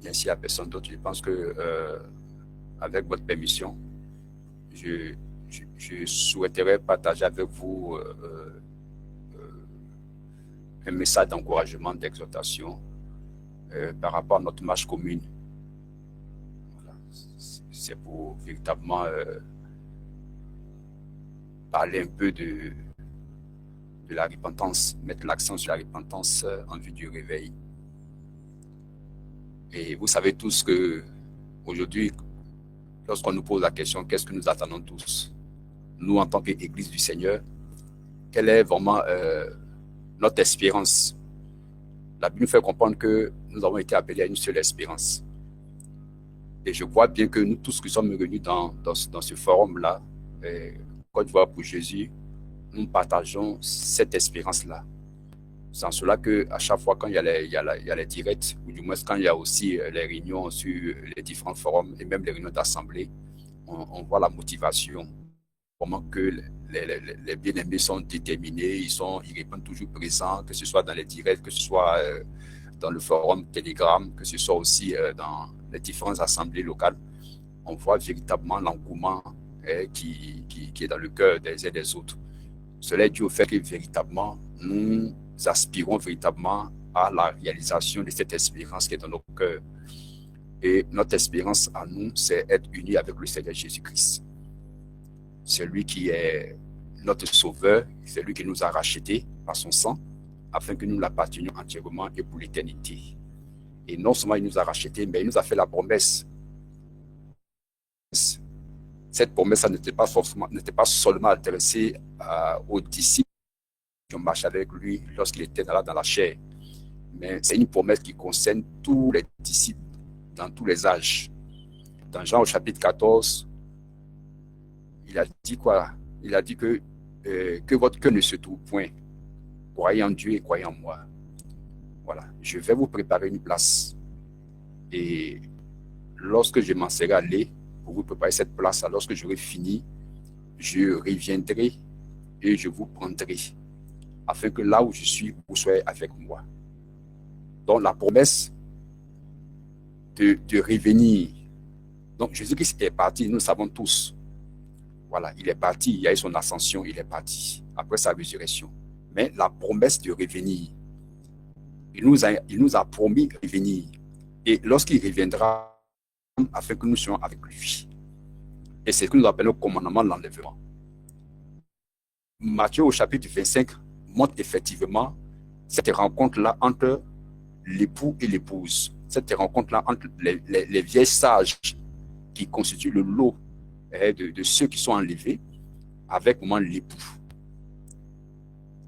bien, s'il n'y a personne d'autre, je pense que, avec votre permission, je, je souhaiterais partager avec vous un message d'encouragement, d'exhortation par rapport à notre marche commune. Voilà. C'est pour véritablement parler un peu de la repentance, mettre l'accent sur la repentance en vue du réveil. Et vous savez tous que aujourd'hui, lorsqu'on nous pose la question, qu'est-ce que nous attendons tous? Nous, en tant qu'Église du Seigneur, quelle est vraiment notre espérance? La Bible nous fait comprendre que nous avons été appelés à une seule espérance. Et je crois bien que nous tous qui sommes réunis dans ce forum-là, Côte d'Ivoire pour Jésus, nous partageons cette espérance-là. C'est en cela qu'à chaque fois, quand il y a les directs, ou du moins quand il y a aussi les réunions sur les différents forums et même les réunions d'assemblée, on voit la motivation. Comment que les bien-aimés sont déterminés, ils répondent toujours présents, que ce soit dans les directs, que ce soit dans le forum Telegram, que ce soit aussi dans les différentes assemblées locales. On voit véritablement l'engouement qui est dans le cœur des uns et des autres. Cela est dû au fait que véritablement, nous aspirons véritablement à la réalisation de cette espérance qui est dans nos cœurs. Et notre espérance à nous, c'est être unis avec le Seigneur Jésus-Christ. C'est lui qui est notre sauveur, c'est lui qui nous a rachetés par son sang, afin que nous l'appartenions entièrement et pour l'éternité. Et non seulement il nous a rachetés, mais il nous a fait la promesse. Cette promesse n'était pas seulement adressée aux disciples qui ont marché avec lui lorsqu'il était dans la chair, mais c'est une promesse qui concerne tous les disciples dans tous les âges. Dans Jean au chapitre 14, il a dit quoi? Il a dit que votre cœur ne se trouve point. Croyez en Dieu et croyez en moi. Voilà. Je vais vous préparer une place. Et lorsque je m'en serai allé pour vous préparer cette place, lorsque j'aurai fini, je reviendrai et je vous prendrai, afin que là où je suis, vous soyez avec moi. Donc la promesse de revenir. Donc Jésus-Christ est parti, nous le savons tous. Voilà, il est parti, il y a eu son ascension, il est parti après sa résurrection. Mais la promesse de revenir, il nous a promis de revenir. Et lorsqu'il reviendra, afin que nous soyons avec lui. Et c'est ce que nous appelons le commandement de l'enlèvement. Matthieu au chapitre 25 montre effectivement cette rencontre-là entre l'époux et l'épouse. Cette rencontre-là entre les vieilles sages qui constituent le lot de ceux qui sont enlevés avec l'époux.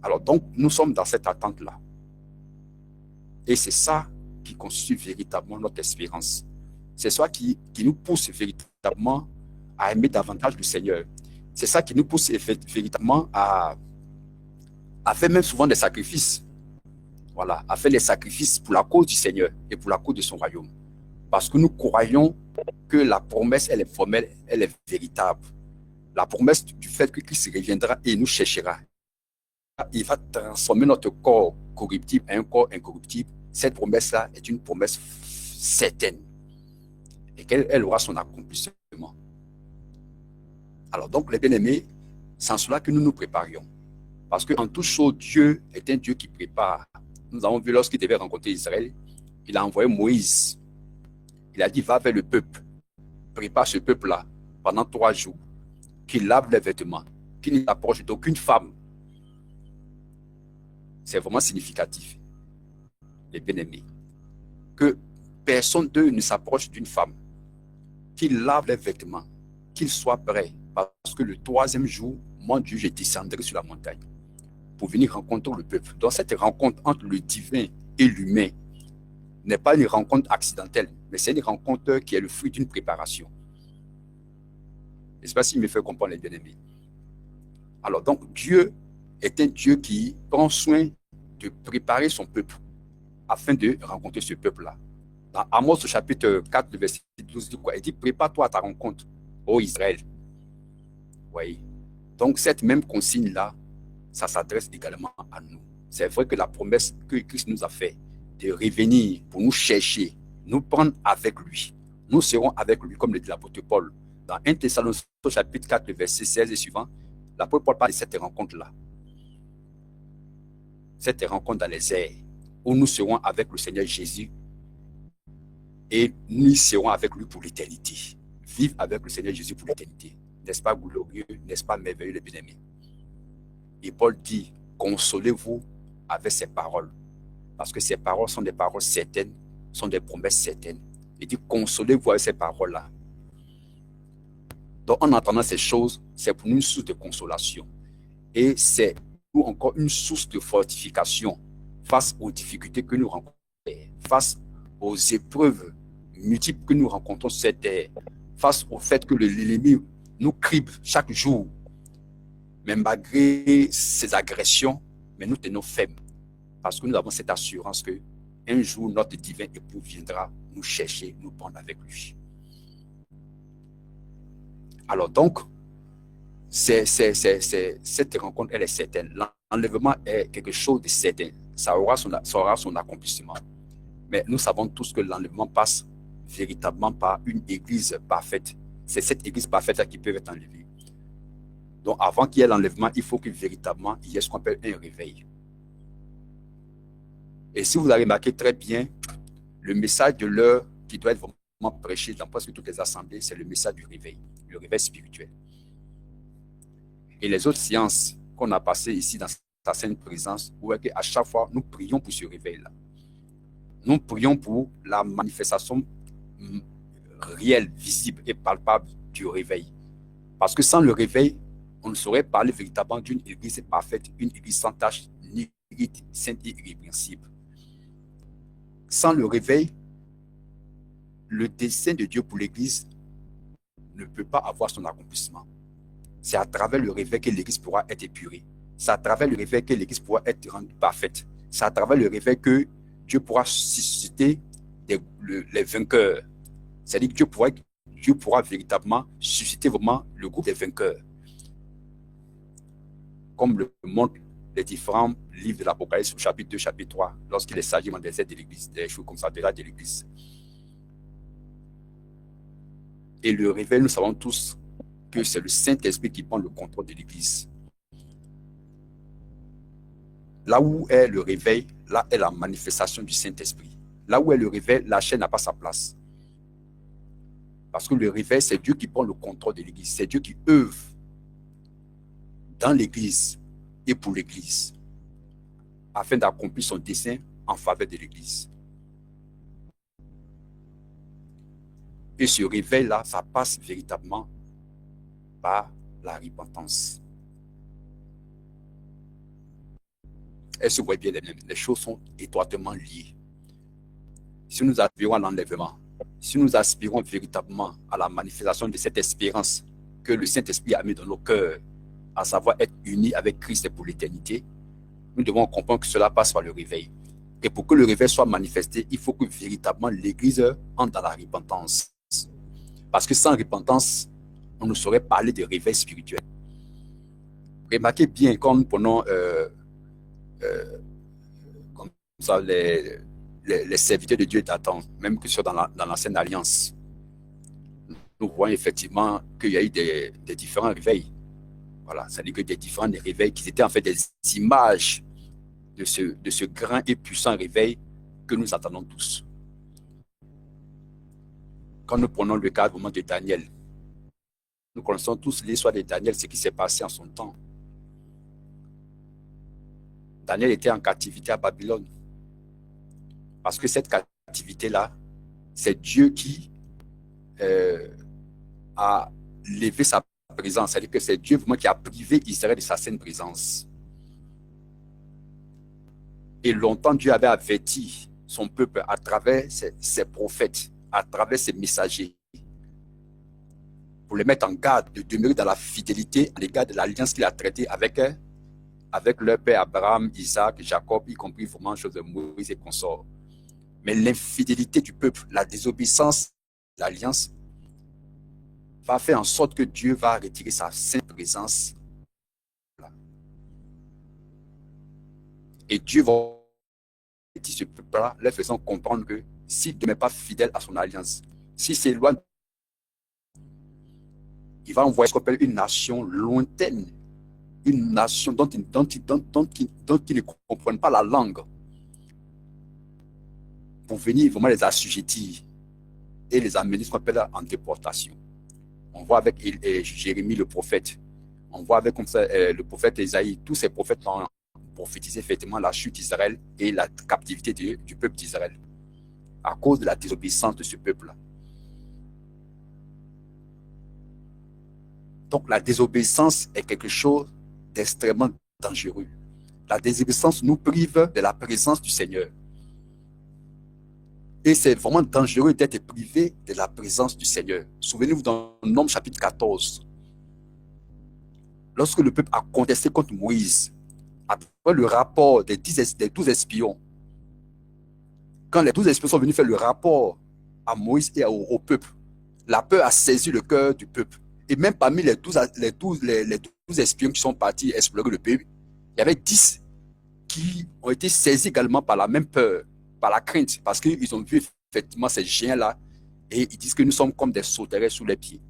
Alors donc, nous sommes dans cette attente-là. Et c'est ça qui constitue véritablement notre espérance. C'est ça qui nous pousse véritablement à aimer davantage le Seigneur. C'est ça qui nous pousse véritablement à faire même souvent des sacrifices. Voilà, à faire des sacrifices pour la cause du Seigneur et pour la cause de son royaume. Parce que nous croyons que la promesse, elle est formelle, elle est véritable. La promesse du fait que Christ reviendra et nous cherchera. Il va transformer notre corps corruptible en un corps incorruptible. Cette promesse-là est une promesse certaine. Et qu'elle aura son accomplissement. Alors donc, les bien-aimés, c'est en cela que nous nous préparions. Parce qu'en toute chose, Dieu est un Dieu qui prépare. Nous avons vu lorsqu'il devait rencontrer Israël, il a envoyé Moïse. Il a dit, va vers le peuple, prépare ce peuple-là pendant 3 jours, qu'il lave les vêtements, qu'il n'approche d'aucune femme. C'est vraiment significatif, les bien-aimés, que personne d'eux ne s'approche d'une femme, qu'il lave les vêtements, qu'il soit prêt, parce que le 3e jour, moi Dieu, je descendrai sur la montagne pour venir rencontrer le peuple. Donc cette rencontre entre le divin et l'humain n'est pas une rencontre accidentelle, mais c'est une rencontre qui est le fruit d'une préparation. Je ne sais pas s'il me fait comprendre, les bien-aimés. Alors donc Dieu est un Dieu qui prend soin de préparer son peuple afin de rencontrer ce peuple-là. Dans Amos chapitre 4, verset 12, il dit quoi? Il dit, prépare-toi à ta rencontre, ô Israël. Oui. Donc cette même consigne-là, ça s'adresse également à nous. C'est vrai que la promesse que Christ nous a faite de revenir pour nous chercher nous prendre avec lui. Nous serons avec lui, comme le dit l'apôtre Paul. Dans 1 Thessaloniciens chapitre 4, verset 16 et suivant, l'apôtre Paul parle de cette rencontre-là. Cette rencontre dans les airs, où nous serons avec le Seigneur Jésus et nous serons avec lui pour l'éternité. Vivre avec le Seigneur Jésus pour l'éternité. N'est-ce pas glorieux, n'est-ce pas merveilleux, les bien-aimés? Et Paul dit, consolez-vous avec ces paroles. Parce que ces paroles sont des paroles certaines, sont des promesses certaines. Il dit, consolez-vous avec ces paroles-là. Donc, en entendant ces choses, c'est pour nous une source de consolation. Et c'est pour nous encore une source de fortification face aux difficultés que nous rencontrons, face aux épreuves multiples que nous rencontrons sur cette terre, face au fait que l'ennemi nous crible chaque jour. Mais malgré ces agressions, mais nous tenons fermes. Parce que nous avons cette assurance que un jour, notre divin époux viendra nous chercher, nous prendre avec lui. Alors donc, cette rencontre, elle est certaine. L'enlèvement est quelque chose de certain. Ça aura son accomplissement. Mais nous savons tous que l'enlèvement passe véritablement par une église parfaite. C'est cette église parfaite qui peut être enlevée. Donc, avant qu'il y ait l'enlèvement, il faut que véritablement, il y ait ce qu'on appelle un réveil. Et si vous avez remarqué très bien, le message de l'heure qui doit être vraiment prêché dans presque toutes les assemblées, c'est le message du réveil, le réveil spirituel. Et les autres séances qu'on a passées ici dans sa sainte présence, où à chaque fois, nous prions pour ce réveil-là. Nous prions pour la manifestation réelle, visible et palpable du réveil. Parce que sans le réveil, on ne saurait parler véritablement d'une église parfaite, une église sans tache, ni sainte et irrépréhensible. Sans le réveil, le dessein de Dieu pour l'église ne peut pas avoir son accomplissement. C'est à travers le réveil que l'église pourra être épurée. C'est à travers le réveil que l'église pourra être rendue parfaite. C'est à travers le réveil que Dieu pourra susciter les vainqueurs. C'est-à-dire que Dieu pourra véritablement susciter vraiment le groupe des vainqueurs. Comme le montrent les différents livres de l'Apocalypse, chapitre 2, chapitre 3, lorsqu'il s'agit des aides de l'église, des choses comme ça, de l'église. Et le réveil, nous savons tous que c'est le Saint-Esprit qui prend le contrôle de l'église. Là où est le réveil, là est la manifestation du Saint-Esprit. Là où est le réveil, la chair n'a pas sa place. Parce que le réveil, c'est Dieu qui prend le contrôle de l'église. C'est Dieu qui œuvre dans l'église et pour l'église, afin d'accomplir son dessein en faveur de l'église. Et ce réveil-là, ça passe véritablement par la repentance. Est-ce que vous voyez bien, les choses sont étroitement liées. Si nous aspirons à l'enlèvement, si nous aspirons véritablement à la manifestation de cette espérance que le Saint-Esprit a mis dans nos cœurs, à savoir être unis avec Christ pour l'éternité, nous devons comprendre que cela passe par le réveil. Et pour que le réveil soit manifesté, il faut que véritablement l'Église entre dans la repentance. Parce que sans repentance, on ne saurait parler de réveil spirituel. Remarquez bien quand nous prenons comme ça, les serviteurs de Dieu d'Adam, même que ce soit dans l'Ancienne Alliance, nous voyons effectivement qu'il y a eu des différents réveils. Voilà, c'est-à-dire que des différents réveils qui étaient en fait des images de ce grand et puissant réveil que nous attendons tous. Quand nous prenons le cas vraiment de Daniel, nous connaissons tous l'histoire de Daniel, ce qui s'est passé en son temps. Daniel était en captivité à Babylone. Parce que cette captivité-là, c'est Dieu qui a levé sa présence. C'est-à-dire que c'est Dieu vraiment qui a privé Israël de sa sainte présence. Et longtemps, Dieu avait averti son peuple à travers ses prophètes, à travers ses messagers, pour les mettre en garde de demeurer dans la fidélité à l'égard de l'alliance qu'il a traitée avec leur père Abraham, Isaac, Jacob, y compris vraiment chose de Moïse et consorts. Mais l'infidélité du peuple, la désobéissance de l'alliance, va faire en sorte que Dieu va retirer sa sainte présence. Et Dieu va dire ce peuple-là, leur faisant comprendre que s'il ne demeure pas fidèle à son alliance, s'il s'éloigne, il va envoyer ce qu'on appelle une nation lointaine, une nation dont ils ne comprennent pas la langue, pour venir vraiment les assujettir et les amener ce qu'on appelle en déportation. On voit avec Jérémie le prophète, on voit avec comme ça, le prophète Esaïe, tous ces prophètes ont prophétisé effectivement la chute d'Israël et la captivité du peuple d'Israël à cause de la désobéissance de ce peuple-là. Donc la désobéissance est quelque chose d'extrêmement dangereux. La désobéissance nous prive de la présence du Seigneur. Et c'est vraiment dangereux d'être privé de la présence du Seigneur. Souvenez-vous dans Nombre chapitre 14, lorsque le peuple a contesté contre Moïse, après le rapport des 12 espions, quand les 12 espions sont venus faire le rapport à Moïse et au peuple, la peur a saisi le cœur du peuple. Et même parmi les 12 espions qui sont partis explorer le pays, il y avait 10 qui ont été saisis également par la même peur, par la crainte, parce qu'ils ont vu effectivement ces géants-là et ils disent que nous sommes comme des sauterelles sous les pieds.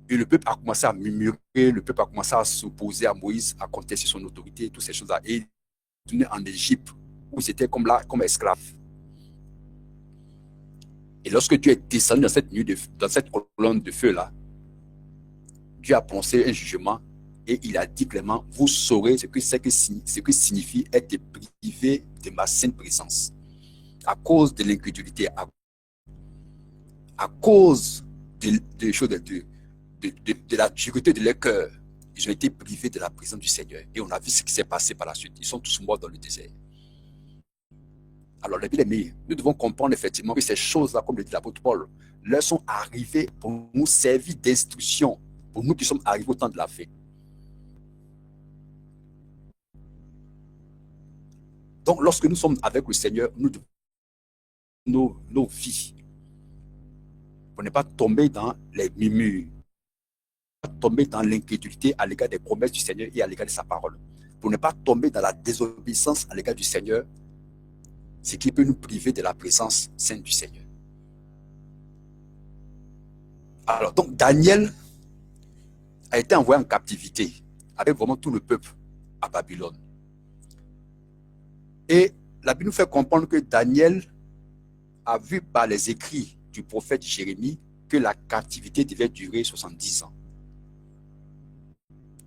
Et le peuple a commencé à murmurer, le peuple a commencé à s'opposer à Moïse, à contester son autorité, toutes ces choses-là. Et il est en Égypte, où c'était comme là, comme esclave. Et lorsque Dieu est descendu dans cette colonne de feu-là, Dieu a prononcé un jugement et il a dit clairement, vous saurez ce que signifie être privé de ma sainte présence. À cause de l'incrédulité, à cause de la dureté de leur cœur, ils ont été privés de la présence du Seigneur. Et on a vu ce qui s'est passé par la suite. Ils sont tous morts dans le désert. Alors, les bien-aimés, nous devons comprendre effectivement que ces choses-là, comme le dit l'apôtre Paul, leur sont arrivées pour nous servir d'instruction, pour nous qui sommes arrivés au temps de la fête. Donc, lorsque nous sommes avec le Seigneur, nous devons nos vies pour ne pas tomber dans les murmures, pour ne pas tomber dans l'incrédulité à l'égard des promesses du Seigneur et à l'égard de sa parole, pour ne pas tomber dans la désobéissance à l'égard du Seigneur, ce qui peut nous priver de la présence sainte du Seigneur. Alors, donc, Daniel a été envoyé en captivité avec vraiment tout le peuple à Babylone. Et la Bible nous fait comprendre que Daniel a vu par les écrits du prophète Jérémie que la captivité devait durer 70 ans.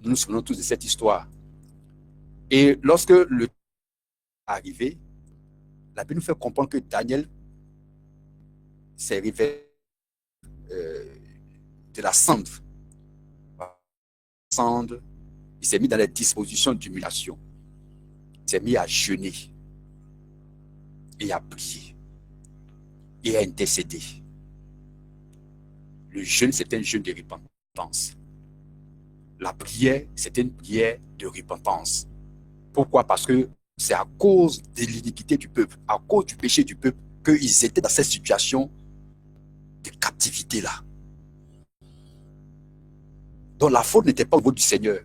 Nous nous souvenons tous de cette histoire. Et lorsque le temps est arrivé, la Bible nous fait comprendre que Daniel s'est révélé de la cendre. Il s'est mis dans les dispositions d'humiliation. Il s'est mis à jeûner et à prier et à intercéder. Le jeûne, c'était un jeûne de repentance. La prière, c'était une prière de repentance. Pourquoi? Parce que c'est à cause de l'iniquité du peuple, à cause du péché du peuple, qu'ils étaient dans cette situation de captivité-là. Donc la faute n'était pas au niveau du Seigneur,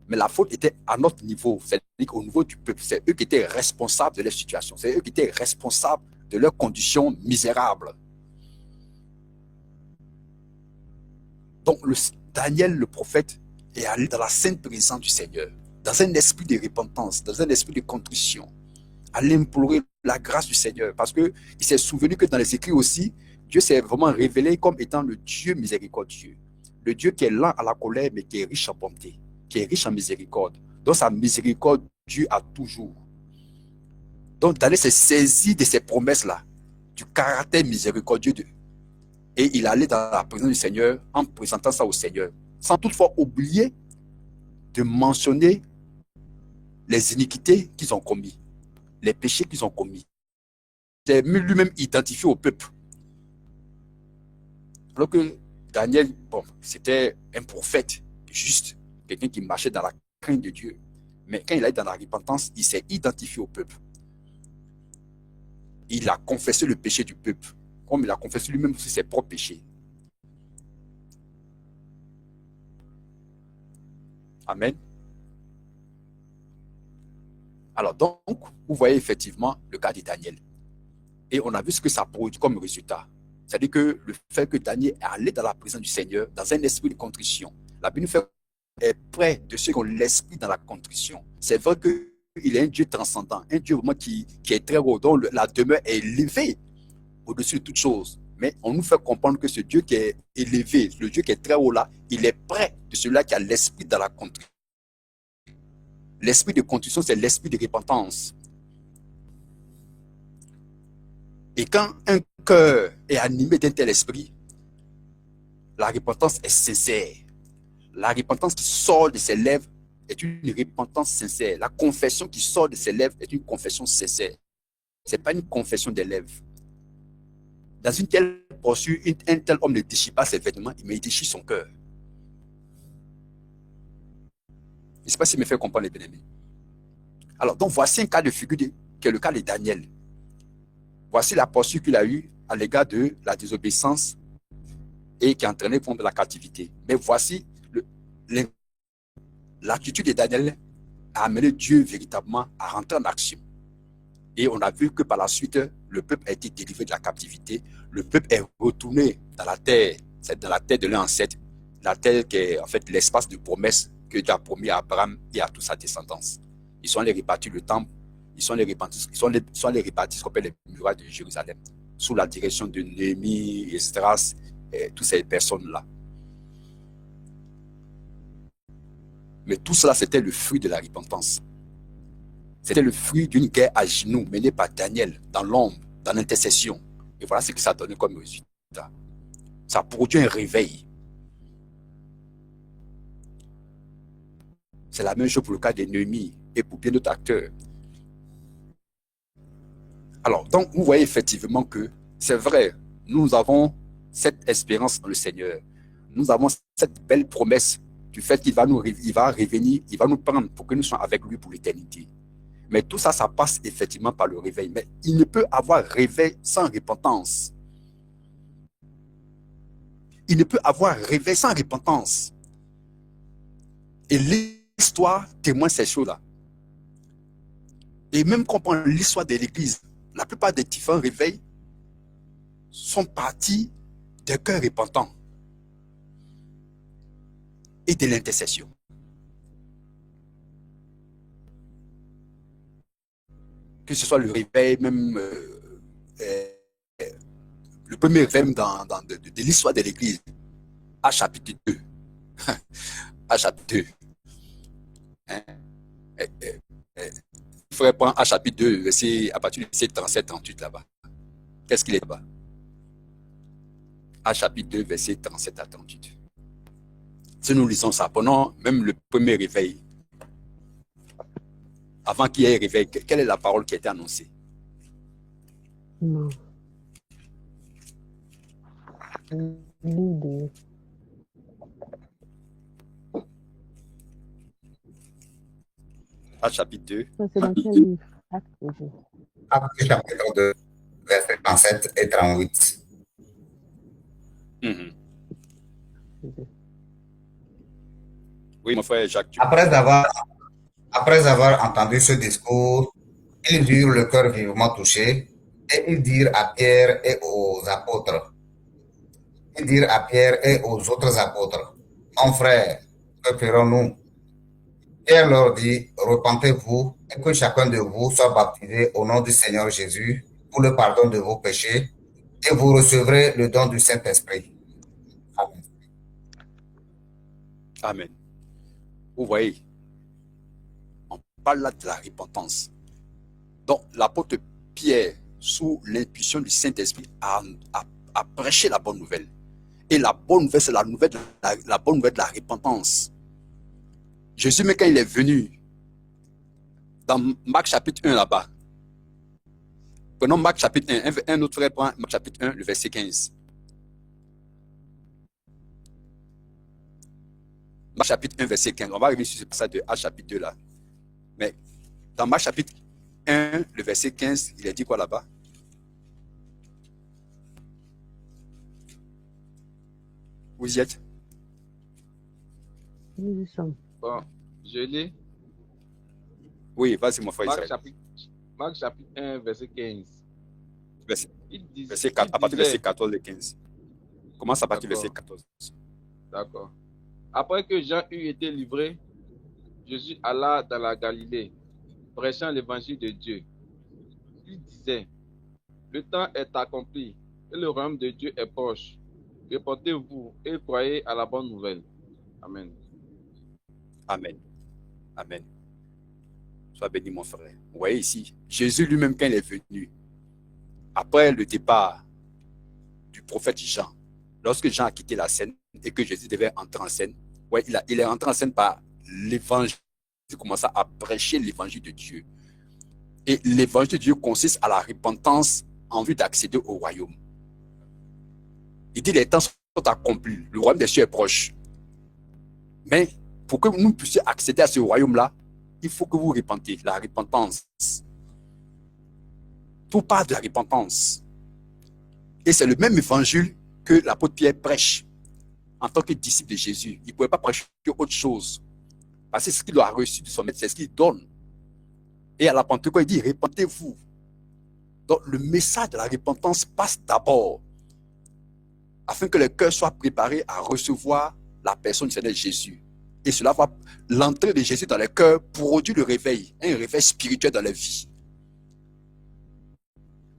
mais la faute était à notre niveau, c'est-à-dire au niveau du peuple. C'est eux qui étaient responsables de leur situation, c'est eux qui étaient responsables de leurs conditions misérables. Donc Daniel, le prophète, est allé dans la sainte présence du Seigneur, dans un esprit de repentance, dans un esprit de contrition, à l'implorer la grâce du Seigneur, parce qu'il s'est souvenu que dans les écrits aussi, Dieu s'est vraiment révélé comme étant le Dieu miséricordieux, le Dieu qui est lent à la colère, mais qui est riche en bonté, qui est riche en miséricorde. Donc sa miséricorde Dieu a toujours. Donc Daniel s'est saisi de ces promesses-là, du caractère miséricordieux de et il allait dans la présence du Seigneur en présentant ça au Seigneur, sans toutefois oublier de mentionner les iniquités qu'ils ont commis, les péchés qu'ils ont commis. C'est lui-même identifié au peuple. Alors que Daniel, bon, c'était un prophète juste, quelqu'un qui marchait dans la crainte de Dieu. Mais quand il est dans la repentance, il s'est identifié au peuple. Il a confessé le péché du peuple, comme il a confessé lui-même aussi ses propres péchés. Amen. Alors donc, vous voyez effectivement le cas de Daniel. Et on a vu ce que ça produit comme résultat. C'est-à-dire que le fait que Daniel est allé dans la présence du Seigneur, dans un esprit de contrition, la Bible nous fait est près de ceux qui ont l'esprit dans la contrition. C'est vrai qu'il est un Dieu transcendant, un Dieu vraiment qui est très haut, dont la demeure est élevée au-dessus de toute chose. Mais on nous fait comprendre que ce Dieu qui est élevé, le Dieu qui est très haut là, il est près de celui-là qui a l'esprit dans la contrition. L'esprit de contrition, c'est l'esprit de repentance. Et quand un cœur est animé d'un tel esprit, la repentance est sincère. La repentance qui sort de ses lèvres est une repentance sincère. La confession qui sort de ses lèvres est une confession sincère. Ce n'est pas une confession des lèvres. Dans une telle posture, un tel homme ne déchire pas ses vêtements, mais il déchire son cœur. Je ne sais pas s'il me fait comprendre les bien-aimés. Alors, donc voici un cas de figure qui est le cas de Daniel. Voici la posture qu'il a eue à l'égard de la désobéissance et qui a entraîné contre la captivité. Mais voici l'attitude de Daniel a amené Dieu véritablement à rentrer en action. Et on a vu que par la suite, le peuple a été délivré de la captivité. Le peuple est retourné dans la terre. C'est dans la terre de leur ancêtre. La terre qui est en fait l'espace de promesse que Dieu a promis à Abraham et à toute sa descendance. Ils sont allés répartir le temple. Ils sont allés répartir ce qu'on appelle les murailles de Jérusalem. Sous la direction de Néhémie, Esdras, et toutes ces personnes-là. Mais tout cela, c'était le fruit de la repentance. C'était le fruit d'une guerre à genoux menée par Daniel dans l'ombre, dans l'intercession. Et voilà ce que ça a donné comme résultat. Ça a produit un réveil. C'est la même chose pour le cas de Néhémie et pour bien d'autres acteurs. Alors, donc, vous voyez effectivement que c'est vrai, nous avons cette espérance dans le Seigneur. Nous avons cette belle promesse du fait qu'il va revenir, il va nous prendre pour que nous soyons avec lui pour l'éternité. Mais tout ça, ça passe effectivement par le réveil. Mais il ne peut avoir réveil sans repentance. Il ne peut avoir réveil sans repentance. Et l'histoire témoigne ces choses-là. Et même quand on prend l'histoire de l'Église, la plupart des différents réveils sont partis des cœurs repentants et de l'intercession. Que ce soit le réveil, même le premier réveil de l'histoire de l'Église, à chapitre 2. À chapitre 2. Hein? Il faudrait prendre à chapitre 2, à partir du verset 37-38 là-bas. Qu'est-ce qu'il est là-bas? À chapitre 2, verset 37 à 38. Si nous lisons ça, pendant même le premier réveil, avant qu'il y ait réveil, quelle est la parole qui a été annoncée? Non. L'idée. À chapitre 2. Ça, c'est dans quel livre? Acte chapitre 2, versets 37 et 38. Oui, mon frère Jacques. Après avoir entendu ce discours, ils eurent le cœur vivement touché et ils dirent à Pierre et aux apôtres, ils dirent à Pierre et aux autres apôtres, mon frère, que ferons-nous? Pierre leur dit, repentez-vous et que chacun de vous soit baptisé au nom du Seigneur Jésus pour le pardon de vos péchés et vous recevrez le don du Saint-Esprit. Amen. Amen. Vous voyez, on parle là de la repentance. Donc, l'apôtre Pierre, sous l'impulsion du Saint-Esprit, a prêché la bonne nouvelle. Et la bonne nouvelle, c'est la bonne nouvelle de la repentance. Jésus, mais quand il est venu, dans Marc chapitre 1 là-bas, prenons Marc chapitre 1, un autre frère prend Marc chapitre 1, le verset 15. Marc chapitre 1, verset 15. On va revenir sur ce passage de Acte chapitre 2 là. Mais dans Marc chapitre 1, le verset 15, il a dit quoi là-bas? Vous y êtes? Nous y sommes. Bon, je lis. Oui, vas-y, mon frère Marc Israël. chapitre, Marc chapitre 1, verset 15. Verset, Il à partir du verset disait, 14 et 15. Commence à partir du verset d'accord, 14. d'accord. Après que Jean eut été livré, Jésus alla dans la Galilée, prêchant l'évangile de Dieu. Il disait, le temps est accompli et le royaume de Dieu est proche. Répondez-vous et croyez à la bonne nouvelle. Amen. Amen. Amen. Sois béni, mon frère. Vous voyez ici, Jésus lui-même, quand il est venu, après le départ du prophète Jean, lorsque Jean a quitté la scène et que Jésus devait entrer en scène, ouais, il est entré en scène par l'évangile. Il commença à prêcher l'évangile de Dieu. Et l'évangile de Dieu consiste à la repentance en vue d'accéder au royaume. Il dit les temps sont accomplis, le royaume des cieux est proche. Mais pour que nous puissions accéder à ce royaume-là, il faut que vous repentez, la repentance. Tout part de la repentance. Et c'est le même évangile que l'apôtre Pierre prêche en tant que disciple de Jésus. Il ne pouvait pas prêcher autre chose. Parce que ce qu'il a reçu de son maître, c'est ce qu'il donne. Et à la Pentecôte, il dit, repentez-vous. Donc le message de la repentance passe d'abord afin que le cœur soit préparé à recevoir la personne du Seigneur Jésus. Et cela va, l'entrée de Jésus dans le cœur produit le réveil, un réveil spirituel dans la vie.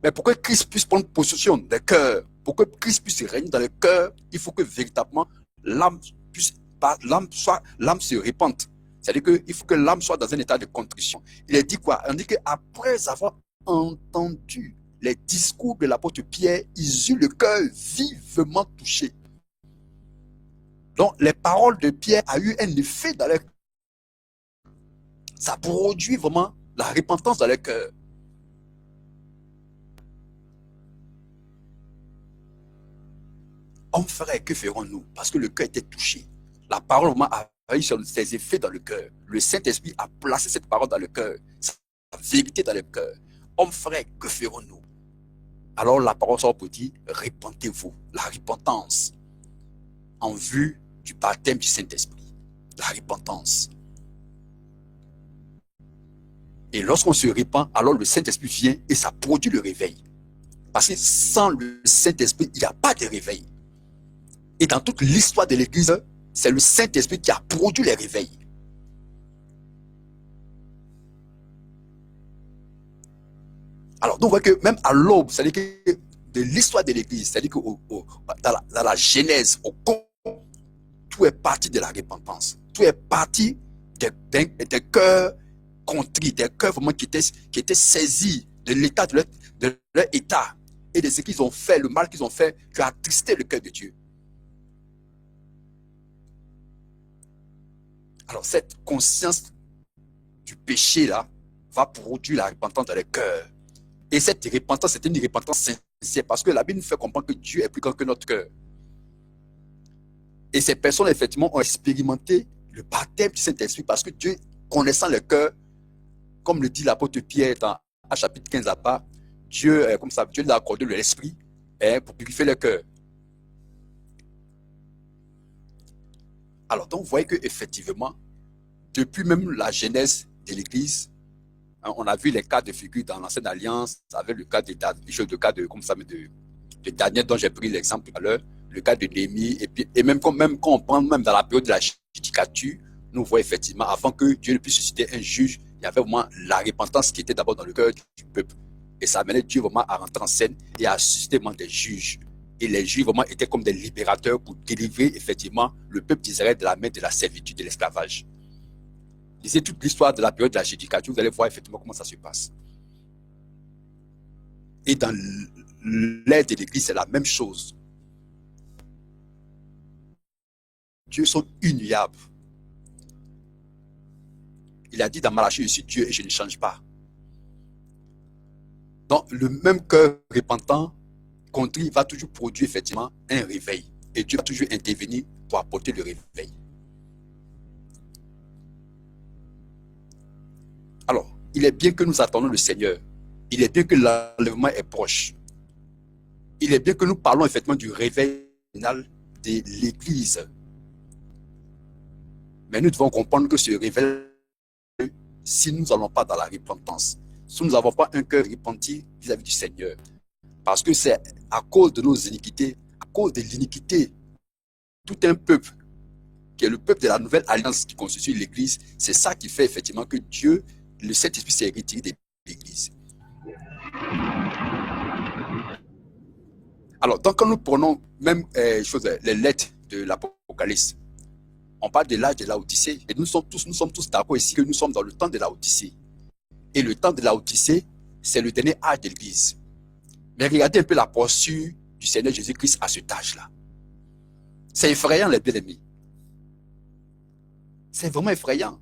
Mais pour que Christ puisse prendre possession des cœurs, pour que Christ puisse régner dans le cœur, il faut que véritablement l'âme se répande. C'est-à-dire qu'il faut que l'âme soit dans un état de contrition. Il est dit quoi? On dit qu'après avoir entendu les discours de l'apôtre Pierre, ils eurent le cœur vivement touché. Donc, les paroles de Pierre ont eu un effet dans leur cœur. Ça produit vraiment la repentance dans leur cœur. Hommes frères, que ferons-nous? Parce que le cœur était touché. La parole vraiment a eu ses effets dans le cœur. Le Saint-Esprit a placé cette parole dans le cœur, sa vérité dans le cœur. Hommes frères, que ferons-nous? Alors la parole sort pour dire, repentez-vous. La repentance en vue du baptême du Saint-Esprit. La repentance. Et lorsqu'on se repent, alors le Saint-Esprit vient et ça produit le réveil. Parce que sans le Saint-Esprit, il n'y a pas de réveil. Et dans toute l'histoire de l'Église, c'est le Saint-Esprit qui a produit les réveils. Alors, nous voyons que même à l'aube, c'est-à-dire que de l'histoire de l'Église, c'est-à-dire que dans la Genèse, au tout est parti de la repentance. Tout est parti des cœurs contrits, des cœurs vraiment qui étaient saisis de l'état de leur état et de ce qu'ils ont fait, le mal qu'ils ont fait, qui a attristé le cœur de Dieu. Alors, cette conscience du péché là va produire la repentance dans les cœurs. Et cette repentance, c'est une repentance sincère parce que la Bible nous fait comprendre que Dieu est plus grand que notre cœur. Et ces personnes, effectivement, ont expérimenté le baptême du Saint-Esprit parce que Dieu, connaissant le cœur, comme le dit l'apôtre Pierre dans chapitre 15 là-bas, Dieu, comme ça, Dieu lui a accordé l'esprit pour purifier le cœur. Alors, donc, vous voyez qu'effectivement, depuis même la genèse de l'Église, on a vu les cas de figure dans l'Ancienne Alliance, avec le cas de Daniel, dont j'ai pris l'exemple tout à l'heure, le cas de Néhémie, et même quand on prend même dans la période de la judicature, nous voyons effectivement, avant que Dieu ne puisse susciter un juge, il y avait vraiment la repentance qui était d'abord dans le cœur du peuple. Et ça amenait Dieu vraiment à rentrer en scène et à susciter vraiment des juges. Et les juges vraiment étaient comme des libérateurs pour délivrer effectivement le peuple d'Israël de la main de la servitude, de l'esclavage. Lisez toute l'histoire de la période de la judicature, vous allez voir effectivement comment ça se passe. Et dans l'ère de l'Église, c'est la même chose. Dieu sont ignorables. Il a dit dans Malachie, je suis Dieu et je ne change pas. Donc, le même cœur repentant, contrit, va toujours produire effectivement un réveil. Et Dieu va toujours intervenir pour apporter le réveil. Alors, il est bien que nous attendons le Seigneur. Il est bien que l'enlèvement est proche. Il est bien que nous parlons effectivement du réveil final de l'Église. Mais nous devons comprendre que ce réveil si nous n'allons pas dans la repentance, si nous n'avons pas un cœur repenti vis-à-vis du Seigneur. Parce que c'est à cause de nos iniquités, à cause de l'iniquité, tout un peuple, qui est le peuple de la nouvelle alliance qui constitue l'Église, c'est ça qui fait effectivement que Dieu, le Saint-Esprit s'est retiré de l'Église. Alors, donc quand nous prenons même les lettres de l'Apocalypse, on parle de l'âge de la Odyssée, et nous sommes tous d'accord ici que nous sommes dans le temps de la Odyssée. Et le temps de la Odyssée, c'est le dernier âge de l'Église. Mais regardez un peu la posture du Seigneur Jésus-Christ à cet âge-là. C'est effrayant, les bien-aimés. C'est vraiment effrayant.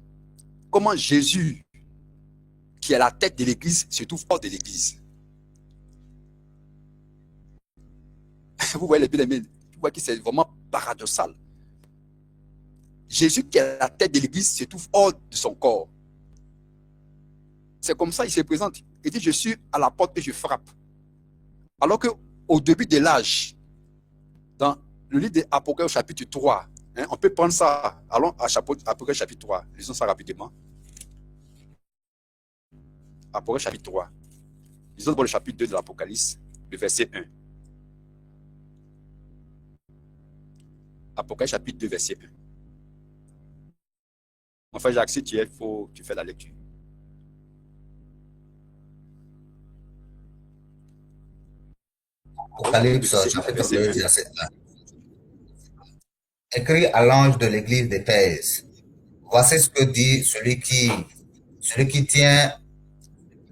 Comment Jésus, qui est la tête de l'Église, se trouve hors de l'Église. Vous voyez les bien-aimés, vous voyez que c'est vraiment paradoxal. Jésus, qui est la tête de l'Église, se trouve hors de son corps. C'est comme ça qu'il se présente. Il dit, je suis à la porte et je frappe. Alors qu'au début de l'âge, dans le livre d'Apocalypse chapitre 3, on peut prendre ça, allons à Apocalypse chapitre 3, lisons ça rapidement. Apocalypse chapitre 3. Lisons d'abord le chapitre 2 de l'Apocalypse, le verset 1. Apocalypse chapitre 2, verset 1. Enfin, Jacques, si tu es, tu fais la lecture. Apocalypse chapitre 2, verset 1. Écrit à l'ange de l'église d'Éphèse. Voici ce que dit celui qui tient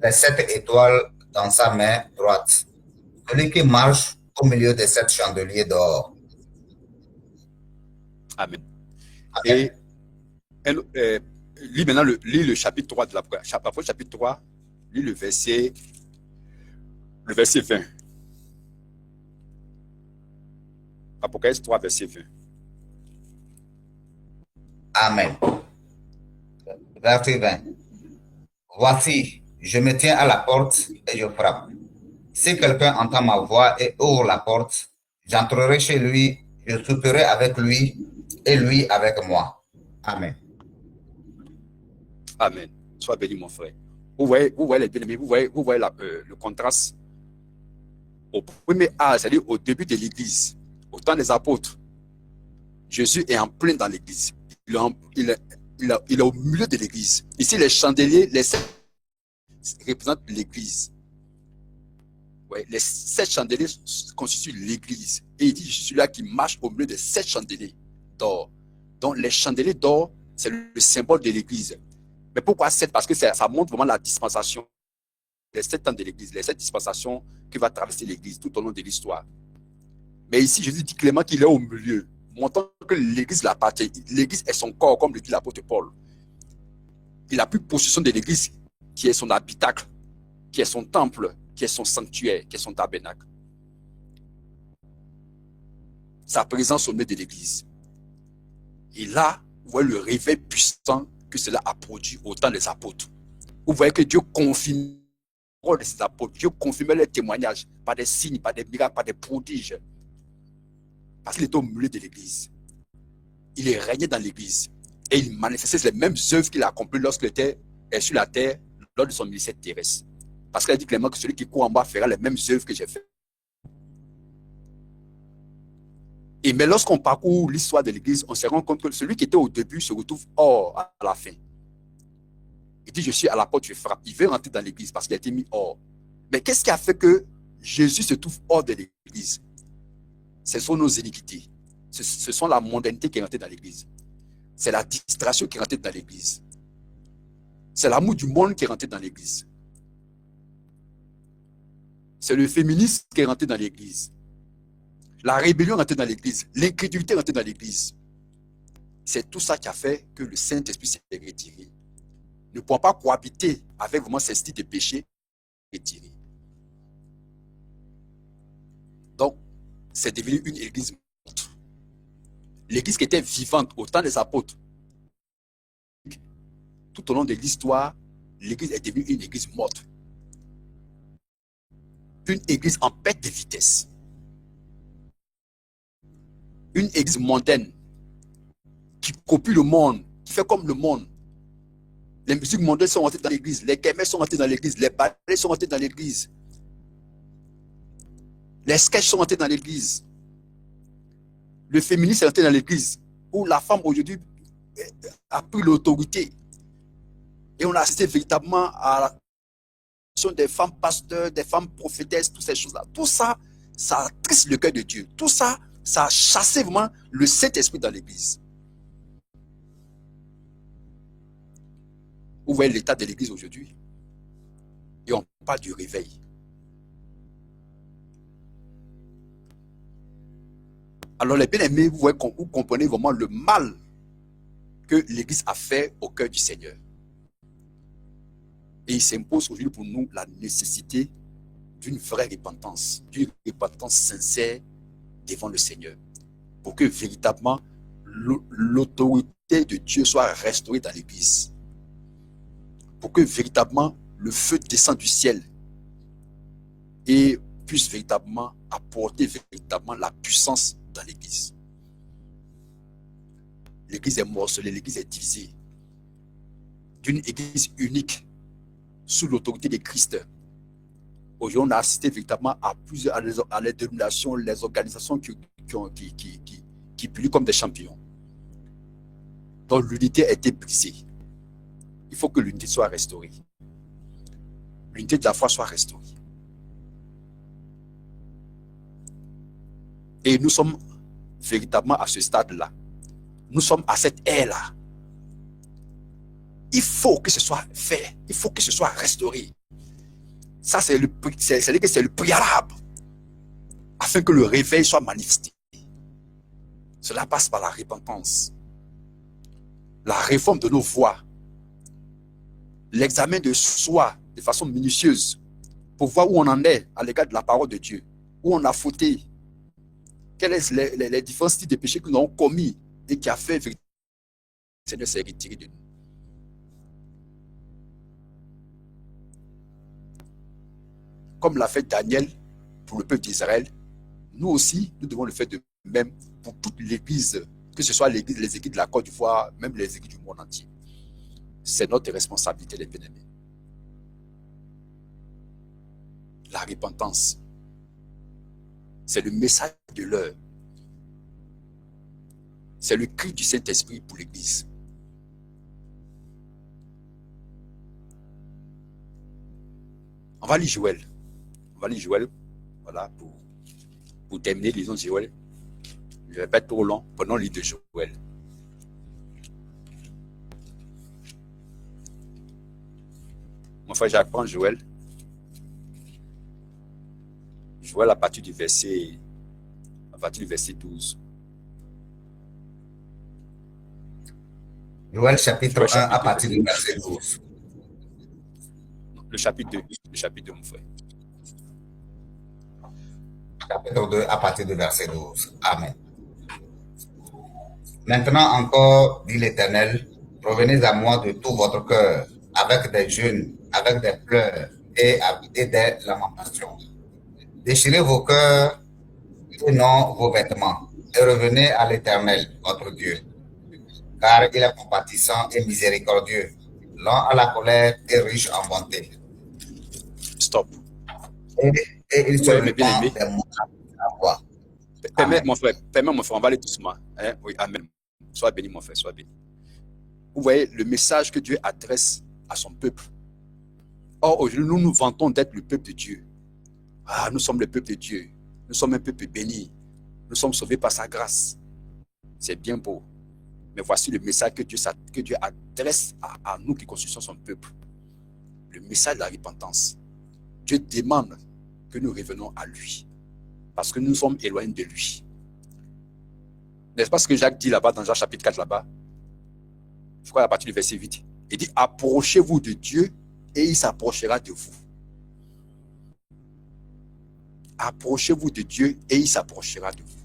les 7 étoiles dans sa main droite, celui qui marche au milieu des 7 chandeliers d'or. Amen. Et lis maintenant le chapitre 3 de l'Apocalypse. Chapitre 3, lis le verset 20. Apocalypse 3, verset 20. Amen. Verset 20. Voici, je me tiens à la porte et je frappe. Si quelqu'un entend ma voix et ouvre la porte, j'entrerai chez lui, je souperai avec lui et lui avec moi. Amen. Amen. Sois béni, mon frère. Vous voyez les bien-aimés, vous voyez le contraste. Au premier âge, c'est-à-dire au début de l'Église, au temps des apôtres, Jésus est en plein dans l'Église. Il est au milieu de l'Église. Ici, les chandeliers, les 7 représentent l'Église. Ouais, les 7 chandeliers constituent l'Église. Et il dit, je suis là qui marche au milieu des 7 chandeliers d'or. Donc, les chandeliers d'or, c'est le symbole de l'Église. Mais pourquoi 7? Parce que ça montre vraiment la dispensation. Les 7 ans de l'Église, les 7 dispensations qui va traverser l'Église tout au long de l'histoire. Mais ici, Jésus dit clairement qu'il est au milieu, montrant que l'Église l'appartient. L'Église est son corps, comme le dit l'apôtre Paul. Il a pris possession de l'Église, qui est son habitacle, qui est son temple, qui est son sanctuaire, qui est son tabernacle. Sa présence au milieu de l'Église. Et là, vous voyez le réveil puissant que cela a produit au temps des apôtres. Vous voyez que Dieu confirme de ses apôtres. Dieu confirmait les témoignages par des signes, par des miracles, par des prodiges. Parce qu'il était au milieu de l'Église. Il est régné dans l'Église. Et il manifestait les mêmes œuvres qu'il a accomplies lorsqu'il était sur la terre, lors de son ministère terrestre. Parce qu'il a dit clairement que celui qui court en bas fera les mêmes œuvres que j'ai faites. Et mais lorsqu'on parcourt l'histoire de l'Église, on se rend compte que celui qui était au début se retrouve hors à la fin. Il dit, je suis à la porte, je frappe. Il veut rentrer dans l'Église parce qu'il a été mis hors. Mais qu'est-ce qui a fait que Jésus se trouve hors de l'Église? Ce sont nos iniquités. Ce sont la mondanité qui est rentrée dans l'Église. C'est la distraction qui est rentrée dans l'Église. C'est l'amour du monde qui est rentré dans l'Église. C'est le féminisme qui est rentré dans l'Église. La rébellion est rentrée dans l'Église. L'incrédulité est rentrée dans l'Église. C'est tout ça qui a fait que le Saint-Esprit s'est retiré. Ne pouvons pas cohabiter avec vraiment ces styles de péché retirés. Donc, c'est devenu une église morte. L'église qui était vivante au temps des apôtres. Tout au long de l'histoire, l'église est devenue une église morte. Une église en perte de vitesse. Une église mondaine qui copie le monde, qui fait comme le monde. Les musiques mondaines sont entrées dans l'église. Les kémés sont entrés dans l'église. Les ballets sont entrés dans l'église. Les sketchs sont entrés dans l'église. Le féminisme est entré dans l'église. Où la femme aujourd'hui a pris l'autorité. Et on a assisté véritablement à la création des femmes pasteurs, des femmes prophétesses, toutes ces choses-là. Tout ça, ça attriste le cœur de Dieu. Tout ça, ça a chassé vraiment le Saint-Esprit dans l'église. Vous voyez l'état de l'église aujourd'hui. Et on parle du réveil. Alors les bien-aimés, vous voyez, vous comprenez vraiment le mal que l'église a fait au cœur du Seigneur. Et il s'impose aujourd'hui pour nous la nécessité d'une vraie repentance sincère devant le Seigneur, pour que véritablement l'autorité de Dieu soit restaurée dans l'église, pour que véritablement le feu descende du ciel et puisse véritablement apporter véritablement la puissance dans l'église. L'église est morcelée, l'église est divisée. D'une église unique sous l'autorité de Christ. Aujourd'hui, on a assisté véritablement à plusieurs, à les dénominations, les organisations qui pullulent comme des champions. Donc l'unité a été brisée. Il faut que l'unité soit restaurée. L'unité de la foi soit restaurée. Et nous sommes véritablement à ce stade-là. Nous sommes à cette ère-là. Il faut que ce soit fait. Il faut que ce soit restauré. Ça, c'est le préalable afin que le réveil soit manifesté. Cela passe par la repentance, la réforme de nos voies, l'examen de soi de façon minutieuse pour voir où on en est à l'égard de la parole de Dieu, où on a fauté, quels sont les différents styles de péché que nous avons commis et qui a fait que le Seigneur s'est retiré de nous. Comme l'a fait Daniel pour le peuple d'Israël, nous aussi, nous devons le faire de même pour toute l'Église, que ce soit les églises de la Côte d'Ivoire, même les églises du monde entier. C'est notre responsabilité, les bien-aimés. La repentance, c'est le message de l'heure. C'est le cri du Saint-Esprit pour l'Église. On va lire Joël. Voilà, pour terminer, lisons Joël. Je ne vais pas être trop long. Prenons le livre de Joël. Mon frère Jacques, prends Joël. Joël à partir du verset 12. Joël chapitre 1 à partir du verset 12. Le chapitre 2, mon frère. Chapitre 2 à partir du verset 12. Amen. Maintenant encore, dit l'Éternel, revenez à moi de tout votre cœur, avec des jeûnes, avec des pleurs et des lamentations. Déchirez vos cœurs et non vos vêtements, et revenez à l'Éternel, votre Dieu. Car il est compatissant et miséricordieux, lent à la colère et riche en bonté. Stop. Et il se répand des mots à voix. Permets, mon frère, on va aller doucement. Hein? Oui, amen. Sois béni, mon frère, sois béni. Vous voyez le message que Dieu adresse à son peuple. Or, aujourd'hui, nous nous vantons d'être le peuple de Dieu. Ah, nous sommes le peuple de Dieu. Nous sommes un peuple béni. Nous sommes sauvés par sa grâce. C'est bien beau. Mais voici le message que Dieu adresse à nous qui constituons son peuple. Le message de la repentance. Dieu demande que nous revenons à lui. Parce que nous sommes éloignés de lui. N'est-ce pas ce que Jacques dit là-bas dans Jean chapitre 4 là-bas? Je crois à partir du verset 8. Il dit, approchez-vous de Dieu et il s'approchera de vous. Approchez-vous de Dieu et il s'approchera de vous.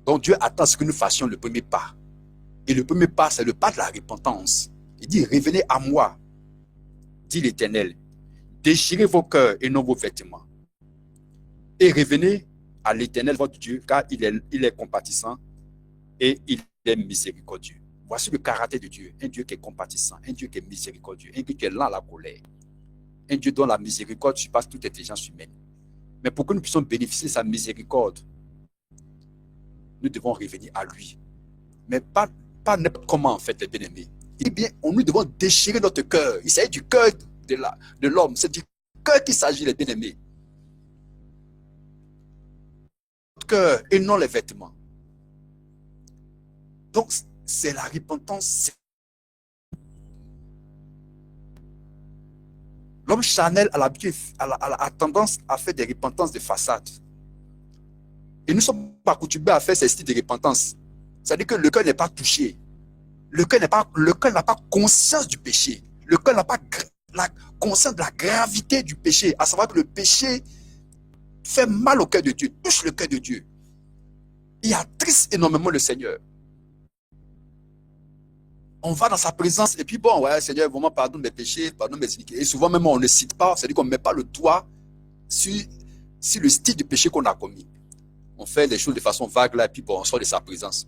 Donc Dieu attend ce que nous fassions le premier pas. Et le premier pas, c'est le pas de la repentance. Il dit, revenez à moi, dit l'Éternel. Déchirez vos cœurs et non vos vêtements. Et revenez à l'Éternel votre Dieu, car il est compatissant et il est miséricordieux. Voici le caractère de Dieu. Un Dieu qui est compatissant, un Dieu qui est miséricordieux, un Dieu qui est lent à la colère. Un Dieu dont la miséricorde surpasse toute intelligence humaine. Mais pour que nous puissions bénéficier de sa miséricorde, nous devons revenir à lui. Mais pas n'importe comment, en fait, les bien-aimés. Eh bien, nous devons déchirer notre cœur. Il s'agit du cœur de l'homme. C'est du cœur qu'il s'agit, les bien-aimés. Notre cœur et non les vêtements. Donc, c'est la repentance. L'homme charnel a tendance à faire des repentances de façade. Et nous sommes accoutumés à faire ces styles de repentance. C'est-à-dire que le cœur n'est pas touché. Le cœur n'a pas conscience du péché. Le cœur n'a pas la conscience de la gravité du péché. À savoir que le péché fait mal au cœur de Dieu, touche le cœur de Dieu. Il attriste énormément le Seigneur. On va dans sa présence et puis bon, ouais, Seigneur, vraiment pardonne mes péchés, pardonne mes iniquités. Et souvent même on ne cite pas, c'est-à-dire qu'on ne met pas le doigt sur le style de péché qu'on a commis. On fait les choses de façon vague là et puis bon, on sort de sa présence.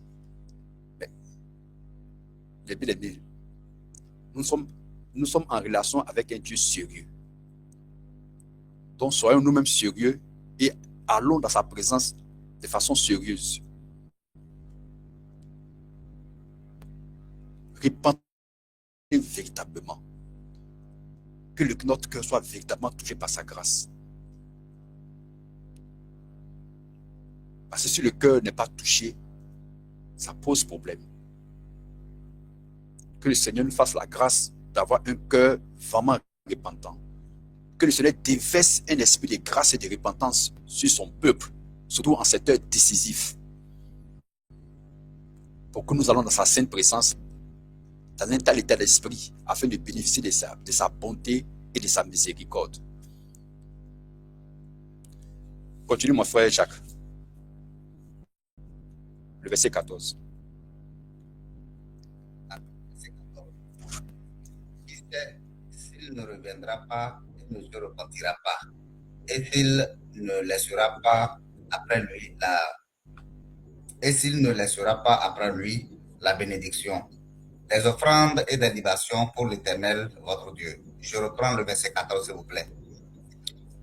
Mais, les bien-aimés, nous sommes en relation avec un Dieu sérieux. Donc soyons nous-mêmes sérieux et allons dans sa présence de façon sérieuse. Répandez véritablement. Que notre cœur soit véritablement touché par sa grâce. Parce que si le cœur n'est pas touché, ça pose problème. Que le Seigneur nous fasse la grâce d'avoir un cœur vraiment repentant. Que le Seigneur déverse un esprit de grâce et de repentance sur son peuple, surtout en cette heure décisive. Pour que nous allons dans sa sainte présence, dans un tel état d'esprit, afin de bénéficier de sa bonté et de sa miséricorde. Continue mon frère Jacques. Le verset 14. S'il ne reviendra pas, il ne se repentira pas. Et s'il ne laissera pas après lui la bénédiction, des offrandes et des libations pour l'Éternel, votre Dieu. Je reprends le verset 14, s'il vous plaît.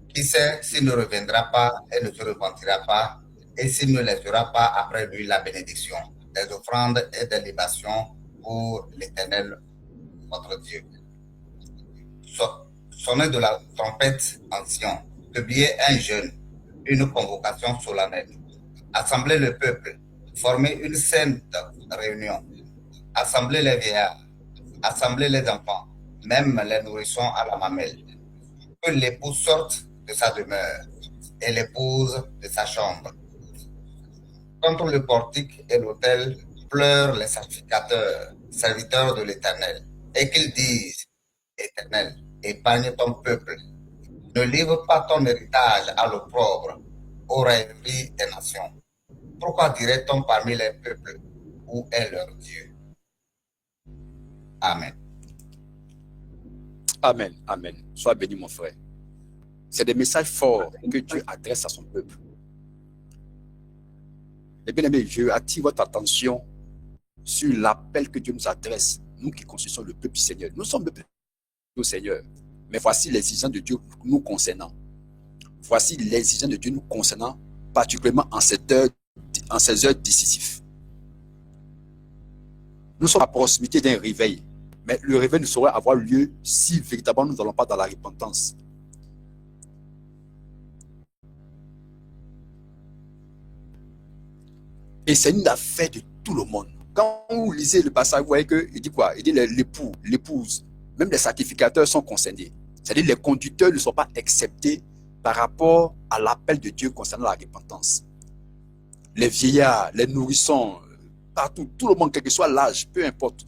Qui sait s'il ne reviendra pas et ne se repentira pas, et s'il ne laissera pas après lui la bénédiction, des offrandes et des libations pour l'Éternel, votre Dieu. Sonnez de la trompette en Sion, publiez un jeûne, une convocation solennelle, assemblez le peuple, formez une sainte réunion, assemblez les vieillards, assemblez les enfants, même les nourrissons à la mamelle. Que l'époux sorte de sa demeure et l'épouse de sa chambre. Contre le portique et l'autel pleurent les sacrificateurs, serviteurs de l'Éternel, et qu'ils disent, Éternel, épargne ton peuple, ne livre pas ton héritage à l'opprobre, aux rêveries des nations. Pourquoi dirait-on parmi les peuples, où est leur Dieu? Amen. Amen, amen. Sois béni, mon frère. C'est des messages forts que Dieu adresse à son peuple. Et bien aimé, je attire votre attention sur l'appel que Dieu nous adresse, nous qui constituons le peuple du Seigneur. Nous sommes le peuple du Seigneur, mais voici les exigences de Dieu nous concernant. Voici les exigences de Dieu nous concernant, particulièrement en ces heures décisives. Nous sommes à proximité d'un réveil, mais le réveil ne saurait avoir lieu si véritablement nous n'allons pas dans la repentance. Et c'est une affaire de tout le monde. Quand vous lisez le passage, vous voyez qu'il dit quoi? Il dit l'époux, l'épouse, même les sacrificateurs sont concernés. C'est-à-dire les conducteurs ne sont pas acceptés par rapport à l'appel de Dieu concernant la repentance. Les vieillards, les nourrissons, partout, tout le monde, quel que soit l'âge, peu importe.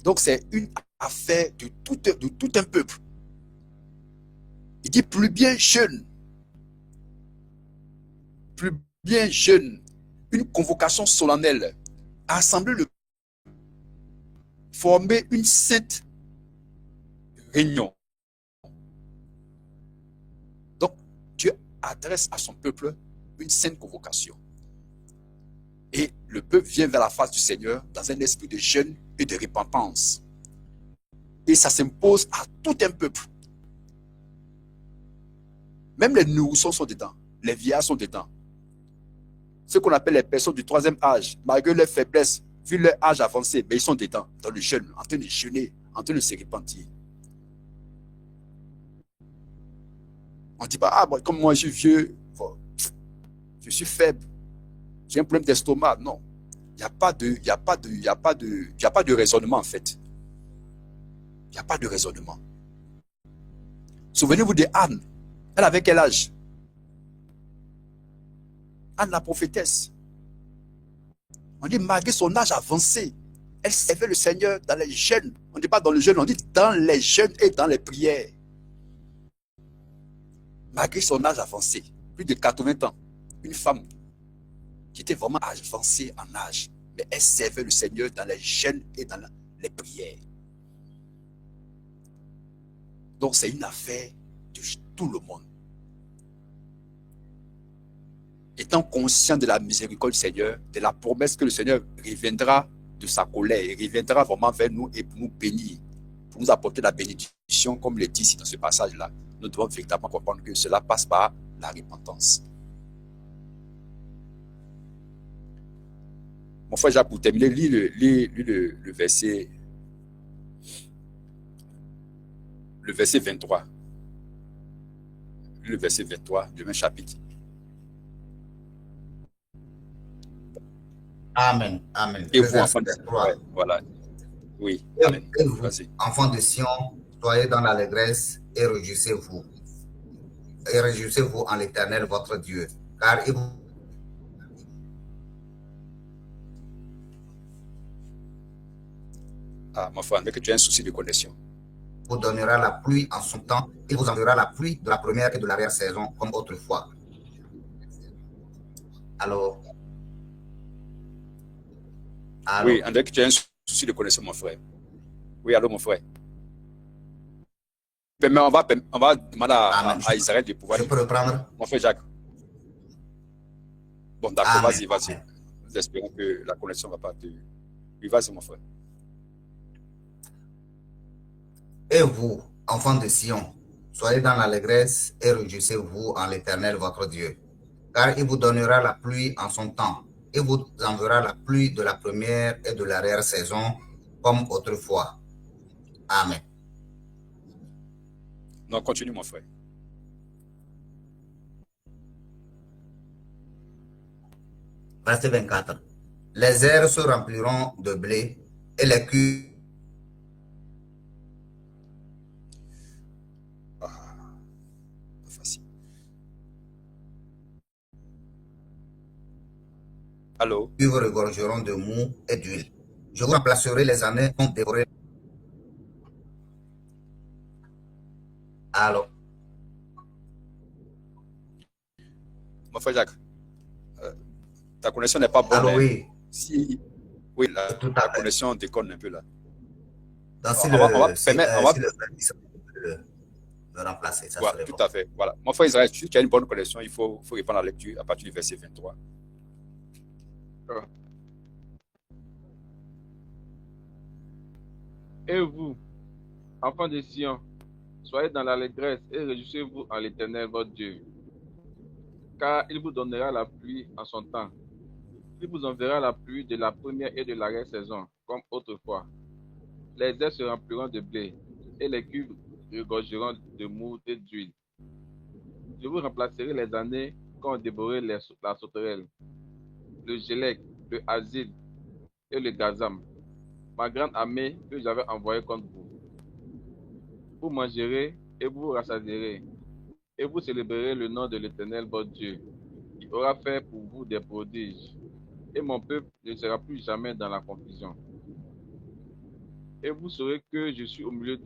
Donc c'est une affaire de tout un peuple. Il dit plus bien jeune, une convocation solennelle, assembler le former une sainte réunion. Donc, Dieu adresse à son peuple une sainte convocation. Et le peuple vient vers la face du Seigneur dans un esprit de jeûne et de repentance. Et ça s'impose à tout un peuple. Même les nourrissons sont dedans. Les vieillards sont dedans. Ce qu'on appelle les personnes du troisième âge, malgré leur faiblesse, vu leur âge avancé, mais ils sont dedans, dans le jeûne, en train de jeûner, en train de se repentir. On ne dit pas, ah, bon, comme moi je suis vieux, je suis faible, j'ai un problème d'estomac. Non. Il n'y a pas de raisonnement en fait. Il n'y a pas de raisonnement. Souvenez-vous de Anne. Elle avait quel âge? Anne la prophétesse. On dit malgré son âge avancé, elle servait le Seigneur dans les jeûnes. On ne dit pas dans le jeûne, on dit dans les jeûnes et dans les prières. Malgré son âge avancé, plus de 80 ans, une femme qui était vraiment avancée en âge, mais elle servait le Seigneur dans les jeûnes et dans les prières. Donc c'est une affaire de tout le monde. Étant conscient de la miséricorde du Seigneur, de la promesse que le Seigneur reviendra de sa colère, il reviendra vraiment vers nous et pour nous bénir, pour nous apporter la bénédiction, comme il est dit ici dans ce passage-là. Nous devons véritablement comprendre que cela passe par la repentance. Mon frère Jacques, pour terminer, lis le verset 23. Le verset 23 du même chapitre. Amen. Amen. Et vous, enfants de Sion, ouais, voilà. Oui, amen. Et vous, enfants de Sion, soyez dans l'allégresse et réjouissez-vous. Et réjouissez-vous en l'Éternel, votre Dieu, car il mon frère, mais que tu as un souci de connexion. vous donnera la pluie en son temps, il vous enverra la pluie de la première et de l'arrière-saison, comme autrefois. Alors, oui, André, que tu as un souci de connexion, mon frère. Oui, allô, mon frère. Mais on va demander à Israël de pouvoir. Je peux reprendre? Mon frère Jacques. Bon, d'accord, vas-y. Nous espérons que la connexion ne va pas te. Oui, vas-y, mon frère. Et vous, enfants de Sion, soyez dans l'allégresse et réjouissez-vous en l'Éternel, votre Dieu, car il vous donnera la pluie en son temps. Il vous enverra la pluie de la première et de l'arrière-saison, comme autrefois. Amen. Non, continue, mon frère. Verset 24. Les airs se rempliront de blé et les cuves. Facile. Allô? Puis vous regorgeront de mou et d'huile. Je vous remplacerai les années qui ont dévoré. Allô? Mon frère Jacques, ta connexion n'est pas bonne. Allô, oui. Si, oui, la connexion déconne un peu là. Donc, si on va permettre le remplacer, ça voilà, serait tout bon. à fait. Voilà. Mon frère Israël, tu as une bonne connexion, il faut répondre à la lecture à partir du verset 23. Et vous, enfants de Sion, soyez dans l'allégresse et réjouissez-vous en l'Éternel, votre Dieu, car il vous donnera la pluie en son temps. Il vous enverra la pluie de la première et de l'arrière-saison, comme autrefois. Les airs se rempliront de blé, et les cuves regorgeront de mou et d'huile. Je vous remplacerai les années qu'ont dévoré la sauterelle, le gélec, le asile et le gazam, ma grande armée que j'avais envoyée contre vous. Vous mangerez et vous rassasierez, et vous célébrerez le nom de l'Éternel votre Dieu, qui aura fait pour vous des prodiges, et mon peuple ne sera plus jamais dans la confusion. Et vous saurez que je suis au milieu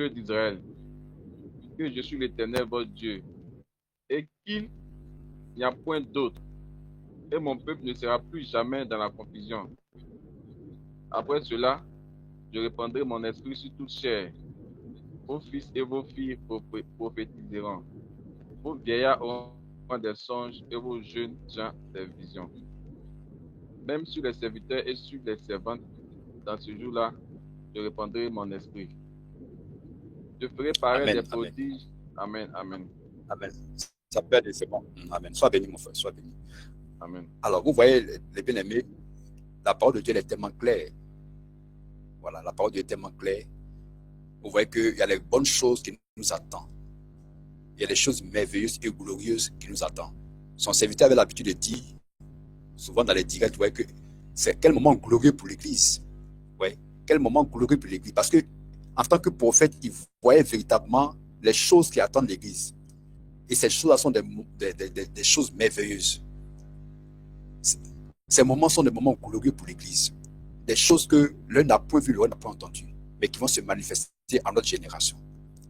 d'Israël, que je suis l'Éternel votre Dieu, et qu'il n'y a point d'autre, et mon peuple ne sera plus jamais dans la confusion. Après cela, je répandrai mon esprit sur toute chair. Vos fils et vos filles prophétiseront. Vos vieillards auront des songes et vos jeunes gens des visions. même sur les serviteurs et sur les servantes. Dans ce jour-là, je répandrai mon esprit. Je ferai paraître des Amen. Amen. prodiges. Amen. Amen. Amen. Ça peut aller, c'est bon. Amen. Sois béni, mon frère. Sois béni. Amen. Alors, vous voyez, les bien-aimés, la parole de Dieu est tellement claire. Voilà, la parole de Dieu est tellement claire. Vous voyez qu'il y a les bonnes choses qui nous attendent. Il y a des choses merveilleuses et glorieuses qui nous attendent. Son serviteur avait l'habitude de dire, souvent dans les directs, vous voyez que c'est quel moment glorieux pour l'Église. Ouais, quel moment glorieux pour l'Église. Parce que en tant que prophète, il voyait véritablement les choses qui attendent l'Église. Et ces choses-là sont des choses merveilleuses. Ces moments sont des moments glorieux pour l'Église. Des choses que l'un n'a point vu, l'autre n'a pas entendu, mais qui vont se manifester en notre génération.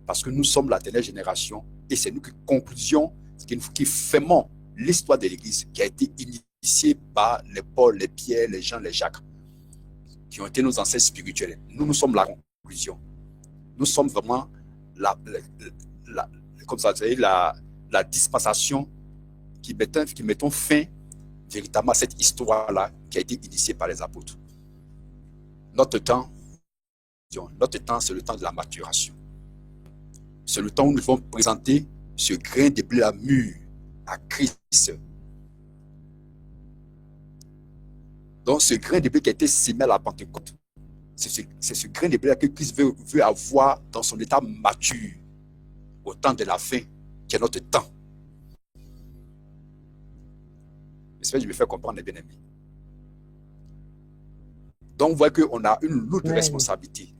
Parce que nous sommes la dernière génération et c'est nous qui conclusions, qui faisons l'histoire de l'Église qui a été initiée par les Paul, les Pierre, les Jean, les Jacques, qui ont été nos ancêtres spirituels. Nous sommes la conclusion. Nous sommes vraiment comme ça, la dispensation qui mettons fin véritablement à cette histoire-là qui a été initiée par les apôtres. Notre temps, c'est le temps de la maturation. C'est le temps où nous devons présenter ce grain de blé mûr à Christ. Donc, ce grain de blé qui a été sémé à la Pentecôte, c'est ce grain de blé que Christ veut avoir dans son état mature au temps de la fin, qui est notre temps. J'espère que je me fais comprendre, les bien-aimés. Donc, vous voyez qu'on a une lourde responsabilité.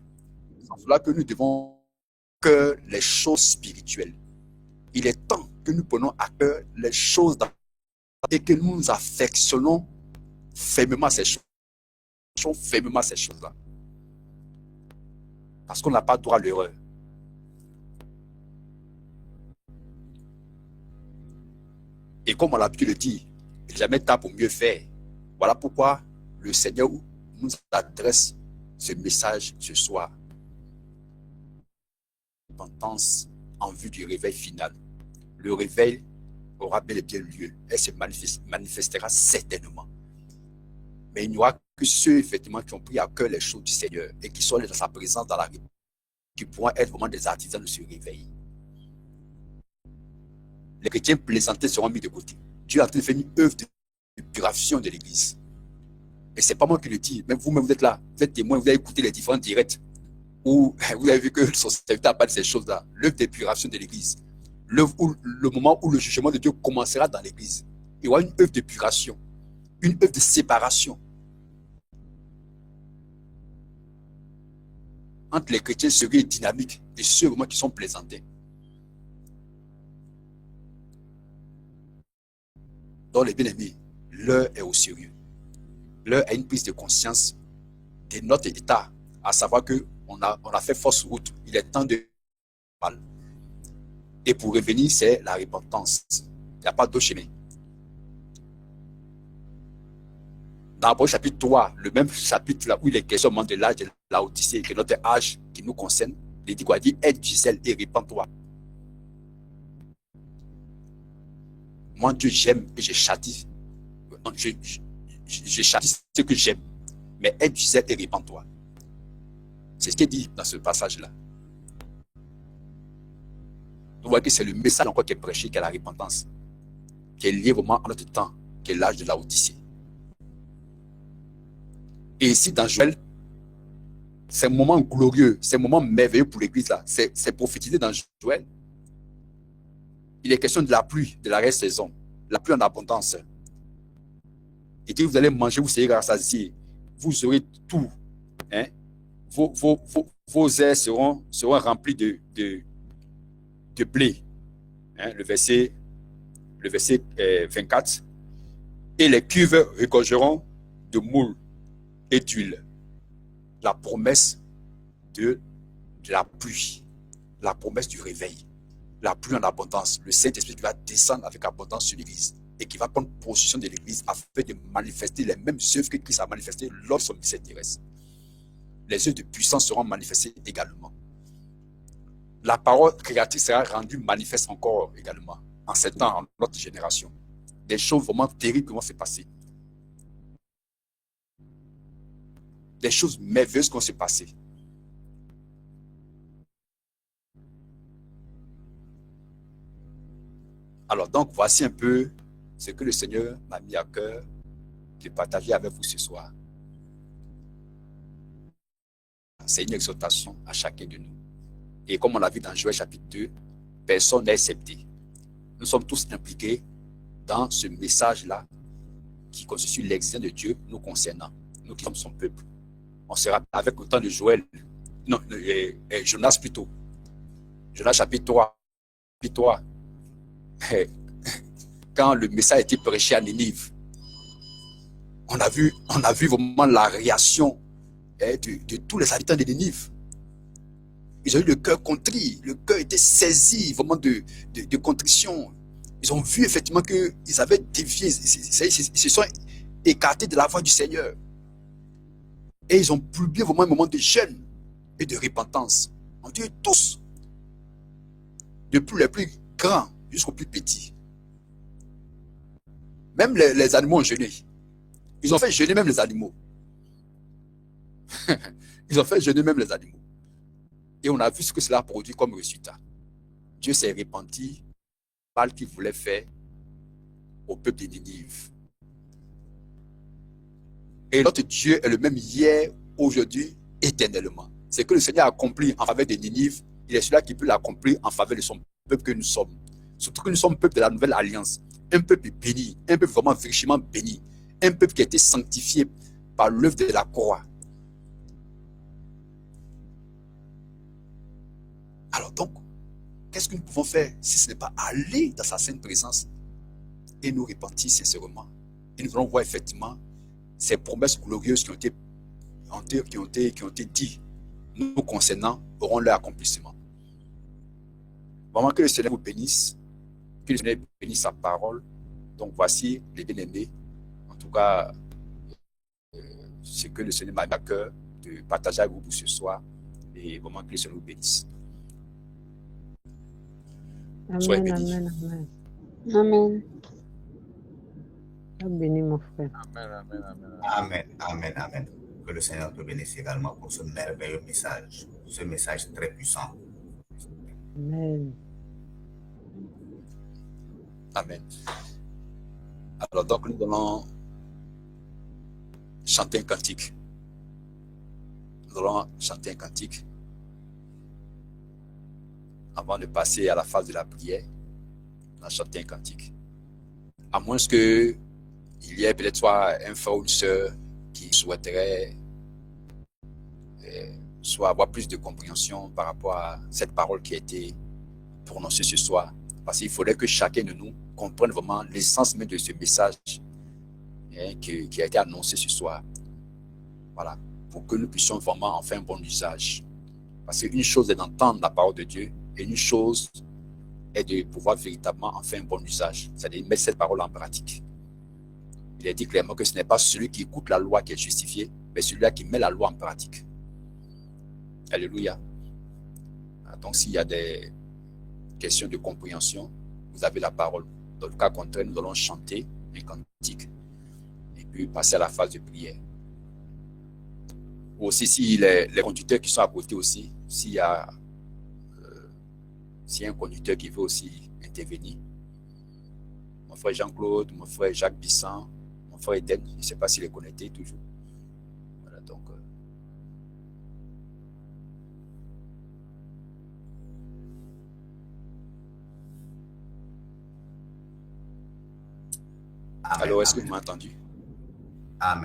C'est cela que nous devons que les choses spirituelles. Il est temps que nous prenons à cœur les choses et que nous nous affectionnons fermement ces choses. Fermement ces choses-là. Parce qu'on n'a pas droit à l'erreur. Et comme on a l'habitude de dire, il n'y a jamais temps pour mieux faire. Voilà pourquoi le Seigneur nous adresse ce message ce soir. Repentance en vue du réveil final. Le réveil aura bel et bien lieu. Elle se manifestera certainement. Mais il n'y aura que ceux effectivement qui ont pris à cœur les choses du Seigneur et qui sont dans sa présence dans la vie, qui pourront être vraiment des artisans de ce réveil. Les chrétiens plaisantés seront mis de côté. Dieu a en train de faire une œuvre de purification de l'Église. Et ce n'est pas moi qui le dis, même vous-même vous êtes là, vous êtes témoin, vous avez écouté les différents directs où vous avez vu que son serviteur a parlé de ces choses-là, l'œuvre de purification de l'Église, le moment où le jugement de Dieu commencera dans l'Église. Il y aura une œuvre de purification, une œuvre de séparation entre les chrétiens sérieux et dynamiques et ceux vraiment qui sont plaisantés. Donc les bien-aimés, l'heure est au sérieux. L'heure est une prise de conscience de notre état, à savoir qu'on a fait fausse route. Il est temps de mal. Et pour revenir, c'est la repentance. Il n'y a pas d'autre chemin. Dans le chapitre 3, le même chapitre là où il est question de l'âge de la Odyssée, que notre âge qui nous concerne, il dit quoi? Il dit aide du zèle et repens-toi. Moi, Dieu, j'aime et je châtie. Je châtie ce que j'aime. Mais aide du zèle et repens-toi. C'est ce qu'il dit dans ce passage-là. Vous voyez que c'est le message encore qui est prêché, qui est la repentance, qui est lié vraiment à notre temps, qui est l'âge de la Odyssée. Et ici, dans Joël, c'est un moment glorieux, c'est un moment merveilleux pour l'Église là. C'est prophétisé dans Joël. Il est question de la pluie, de la reste-saison, la pluie en abondance. Et que vous allez manger, vous serez rassasiés, vous aurez tout. Hein? Vos airs seront remplis de blé. Hein? Le verset 24. Et les cuves regorgeront de moules et d'huile. La promesse de la pluie, la promesse du réveil, la pluie en abondance, le Saint-Esprit qui va descendre avec abondance sur l'Église et qui va prendre possession de l'Église afin de manifester les mêmes œuvres que Christ a manifestées lors de son ministère terrestre. Les œuvres de puissance seront manifestées également. La parole créatrice sera rendue manifeste encore également en ces temps, en notre génération. Des choses vraiment terribles vont se passer. des choses merveilleuses qui vont se passer. Alors donc, voici un peu ce que le Seigneur m'a mis à cœur de partager avec vous ce soir. C'est une exhortation à chacun de nous. Et comme on l'a vu dans Joël chapitre 2, personne n'est excepté. Nous sommes tous impliqués dans ce message-là qui constitue l'existence de Dieu nous concernant, nous qui sommes son peuple. On sera avec le temps de Joël, non, Jonas plutôt. Jonas chapitre 3. Quand le message a été prêché à Ninive, on a vu vraiment la réaction de tous les habitants de Ninive. Ils ont eu le cœur contrit, le cœur était saisi vraiment de contrition. Ils ont vu effectivement qu'ils avaient dévié, ils se sont écartés de la voie du Seigneur. Et ils ont publié vraiment un moment de jeûne et de repentance. On dit tous, depuis les plus grands jusqu'aux plus petits. Même les animaux ont jeûné. Ils ont fait jeûner même les animaux. Ils ont fait jeûner même les animaux. Et on a vu ce que cela a produit comme résultat. Dieu s'est repenti mal qu'il voulait faire au peuple de Ninive. Et notre Dieu est le même hier, aujourd'hui, éternellement. C'est que le Seigneur a accompli en faveur de Ninive, il est celui qui peut l'accomplir en faveur de son peuple que nous sommes. Surtout que nous sommes peuple de la nouvelle alliance, un peuple béni, un peuple vraiment richement béni, un peuple qui a été sanctifié par l'œuvre de la croix. Alors donc, qu'est-ce que nous pouvons faire si ce n'est pas aller dans sa sainte présence et nous repentir sincèrement? Et nous allons voir effectivement ces promesses glorieuses qui ont été dites nous concernant auront leur accomplissement. Vraiment que le Seigneur vous bénisse, que le Seigneur bénisse sa parole. Donc voici les bien-aimés, en tout cas, ce que le Seigneur m'a mis à cœur de partager avec vous ce soir, et vraiment que le Seigneur vous bénisse. Soyez bénis. Amen. Amen. Bénis mon frère. Amen. Que le Seigneur te bénisse également pour ce merveilleux message, ce message très puissant. Amen. Amen. Alors donc nous allons chanter un cantique. Nous allons chanter un cantique avant de passer à la phase de la prière. On a chanté un cantique. À moins que il y ait peut-être soit un frère ou une sœur qui souhaiterait soit avoir plus de compréhension par rapport à cette parole qui a été prononcée ce soir. Parce qu'il faudrait que chacun de nous comprenne vraiment l'essence même de ce message qui a été annoncé ce soir. Voilà. Pour que nous puissions vraiment en faire un bon usage. Parce qu'une chose est d'entendre la parole de Dieu et une chose est de pouvoir véritablement en faire un bon usage. C'est-à-dire mettre cette parole en pratique. Il est dit clairement que ce n'est pas celui qui écoute la loi qui est justifié, mais celui-là qui met la loi en pratique. Alléluia. Donc s'il y a des questions de compréhension, vous avez la parole. Dans le cas contraire, nous allons chanter un cantique et puis passer à la phase de prière. Ou aussi, si les conducteurs qui sont à côté aussi, s'il y a un conducteur qui veut aussi intervenir, mon frère Jean-Claude, mon frère Jacques Bissan, mon frère Eden, je ne sais pas s'il est connecté toujours. Voilà, donc. Alors, est-ce que vous m'avez entendu? Amen.